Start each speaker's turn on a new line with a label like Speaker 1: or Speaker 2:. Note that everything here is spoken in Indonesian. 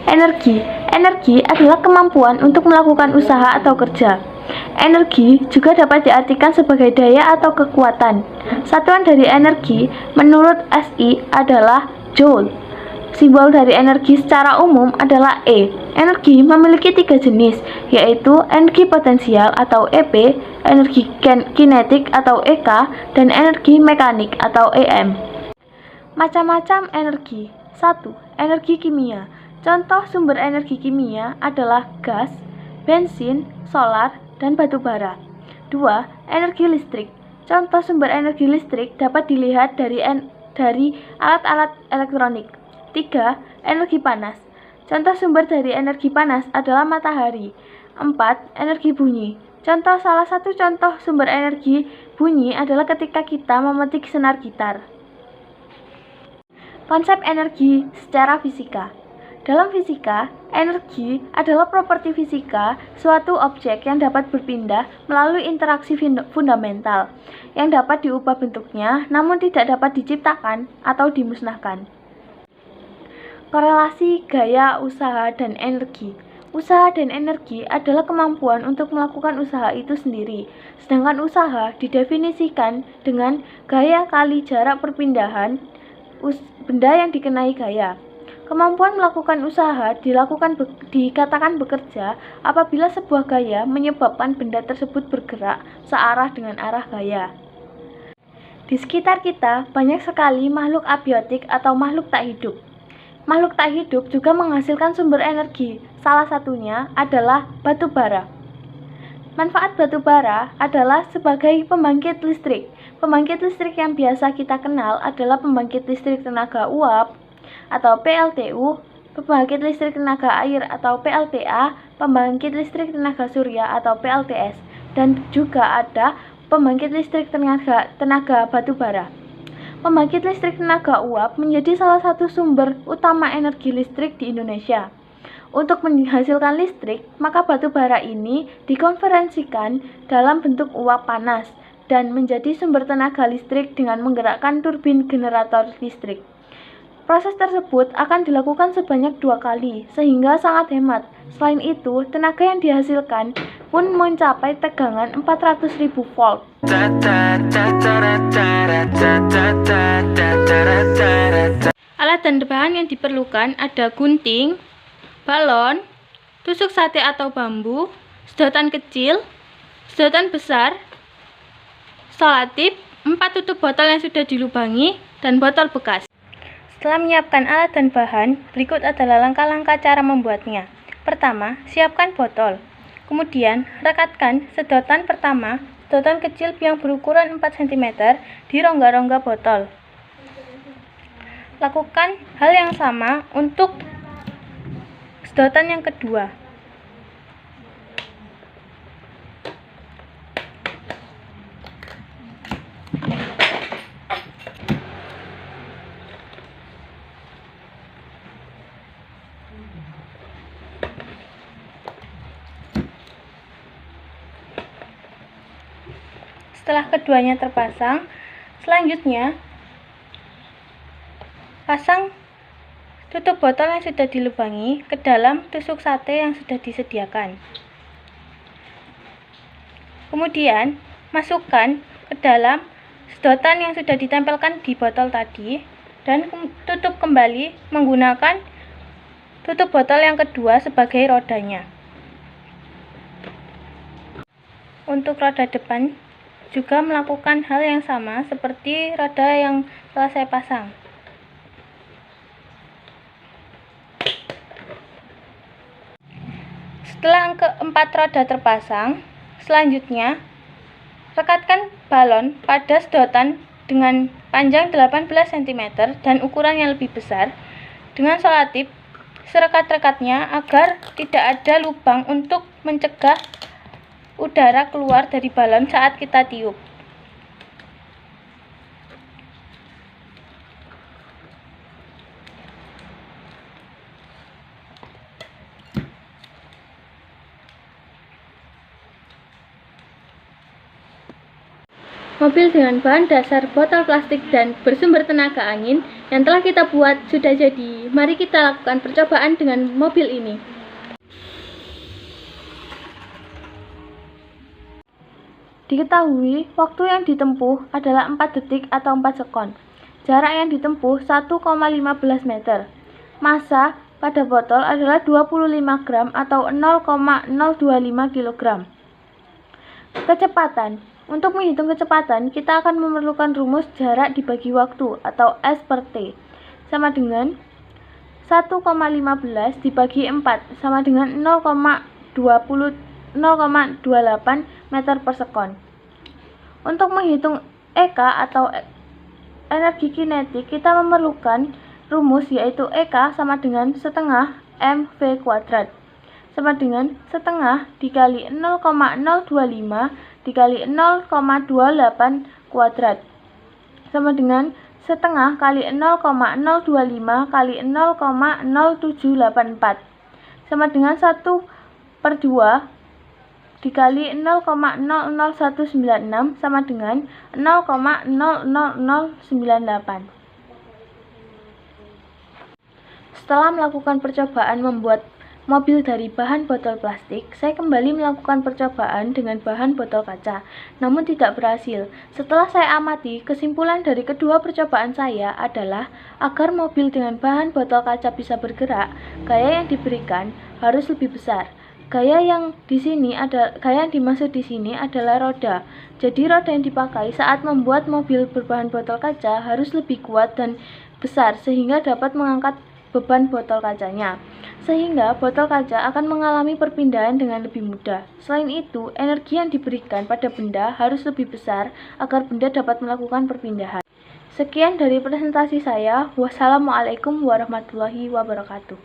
Speaker 1: Energi. Energi adalah kemampuan untuk melakukan usaha atau kerja. Energi juga dapat diartikan sebagai daya atau kekuatan. Satuan dari energi menurut SI adalah Joule. Simbol dari energi secara umum adalah E. Energi memiliki 3 jenis, yaitu energi potensial atau EP, energi kinetik atau EK, dan energi mekanik atau EM. Macam-macam energi. 1. Energi kimia. Contoh sumber energi kimia adalah gas, bensin, solar, dan batu bara. 2. Energi listrik. Contoh sumber energi listrik dapat dilihat dari alat-alat elektronik. 3. Energi panas. Contoh sumber dari energi panas adalah matahari. 4. Energi bunyi. Salah satu contoh sumber energi bunyi adalah ketika kita memetik senar gitar. Konsep energi secara fisika. Dalam fisika, energi adalah properti fisika suatu objek yang dapat berpindah melalui interaksi fundamental, yang dapat diubah bentuknya namun tidak dapat diciptakan atau dimusnahkan. Korelasi gaya usaha dan energi. Usaha dan energi adalah kemampuan untuk melakukan usaha itu sendiri, sedangkan usaha didefinisikan dengan gaya kali jarak perpindahan benda yang dikenai gaya. Kemampuan melakukan usaha dikatakan bekerja apabila sebuah gaya menyebabkan benda tersebut bergerak searah dengan arah gaya. Di sekitar kita banyak sekali makhluk abiotik atau makhluk tak hidup. Makhluk tak hidup juga menghasilkan sumber energi, salah satunya adalah batu bara. Manfaat batu bara adalah sebagai pembangkit listrik. Pembangkit listrik yang biasa kita kenal adalah pembangkit listrik tenaga uap atau PLTU, pembangkit listrik tenaga air atau PLTA, pembangkit listrik tenaga surya atau PLTS, dan juga ada pembangkit listrik tenaga batu bara. Pembangkit listrik tenaga uap menjadi salah satu sumber utama energi listrik di Indonesia. Untuk menghasilkan listrik, maka batu bara ini dikonversikan dalam bentuk uap panas dan menjadi sumber tenaga listrik dengan menggerakkan turbin generator listrik. Proses tersebut akan dilakukan sebanyak 2 kali, sehingga sangat hemat. Selain itu, tenaga yang dihasilkan pun mencapai tegangan 400.000 volt. Alat dan bahan yang diperlukan ada gunting, balon, tusuk sate atau bambu, sedotan kecil, sedotan besar, selotip, 4 tutup botol yang sudah dilubangi, dan botol bekas. Setelah menyiapkan alat dan bahan, berikut adalah langkah-langkah cara membuatnya. Pertama, siapkan botol. Kemudian, rekatkan sedotan pertama, sedotan kecil yang berukuran 4 cm di rongga-rongga botol. Lakukan hal yang sama untuk sedotan yang kedua. Setelah keduanya terpasang, selanjutnya pasang tutup botol yang sudah dilubangi ke dalam tusuk sate yang sudah disediakan. Kemudian, masukkan ke dalam sedotan yang sudah ditempelkan di botol tadi dan tutup kembali menggunakan tutup botol yang kedua sebagai rodanya. Untuk roda depan juga melakukan hal yang sama seperti roda yang telah saya pasang. Setelah keempat roda terpasang, selanjutnya rekatkan balon pada sedotan dengan panjang 18 cm dan ukuran yang lebih besar dengan selotip serekat-rekatnya agar tidak ada lubang untuk mencegah udara keluar dari balon saat kita tiup. Mobil dengan bahan dasar botol plastik dan bersumber tenaga angin yang telah kita buat sudah jadi. Mari kita lakukan percobaan dengan mobil ini. Diketahui, waktu yang ditempuh adalah 4 detik atau 4 sekon. Jarak yang ditempuh 1,15 meter. Massa pada botol adalah 25 gram atau 0,025 kg. Kecepatan. Untuk menghitung kecepatan, kita akan memerlukan rumus jarak dibagi waktu atau S per T sama dengan 1,15 dibagi 4 sama dengan 0,28 meter per sekon. Untuk menghitung EK atau energi kinetik, kita memerlukan rumus yaitu EK sama dengan setengah mv kuadrat sama dengan setengah dikali 0,025 dikali 0,28 kuadrat sama dengan setengah kali 0,025 kali 0,0784 sama dengan 1/2 dikali 0,00196 sama dengan 0,00098. Setelah melakukan percobaan membuat mobil dari bahan botol plastik, saya kembali melakukan percobaan dengan bahan botol kaca, namun tidak berhasil. Setelah saya amati, kesimpulan dari kedua percobaan saya adalah agar mobil dengan bahan botol kaca bisa bergerak, gaya yang diberikan harus lebih besar. Gaya yang dimaksud di sini adalah roda. Jadi roda yang dipakai saat membuat mobil berbahan botol kaca harus lebih kuat dan besar sehingga dapat mengangkat beban botol kacanya, sehingga botol kaca akan mengalami perpindahan dengan lebih mudah. Selain itu, energi yang diberikan pada benda harus lebih besar agar benda dapat melakukan perpindahan. Sekian dari presentasi saya. Wassalamualaikum warahmatullahi wabarakatuh.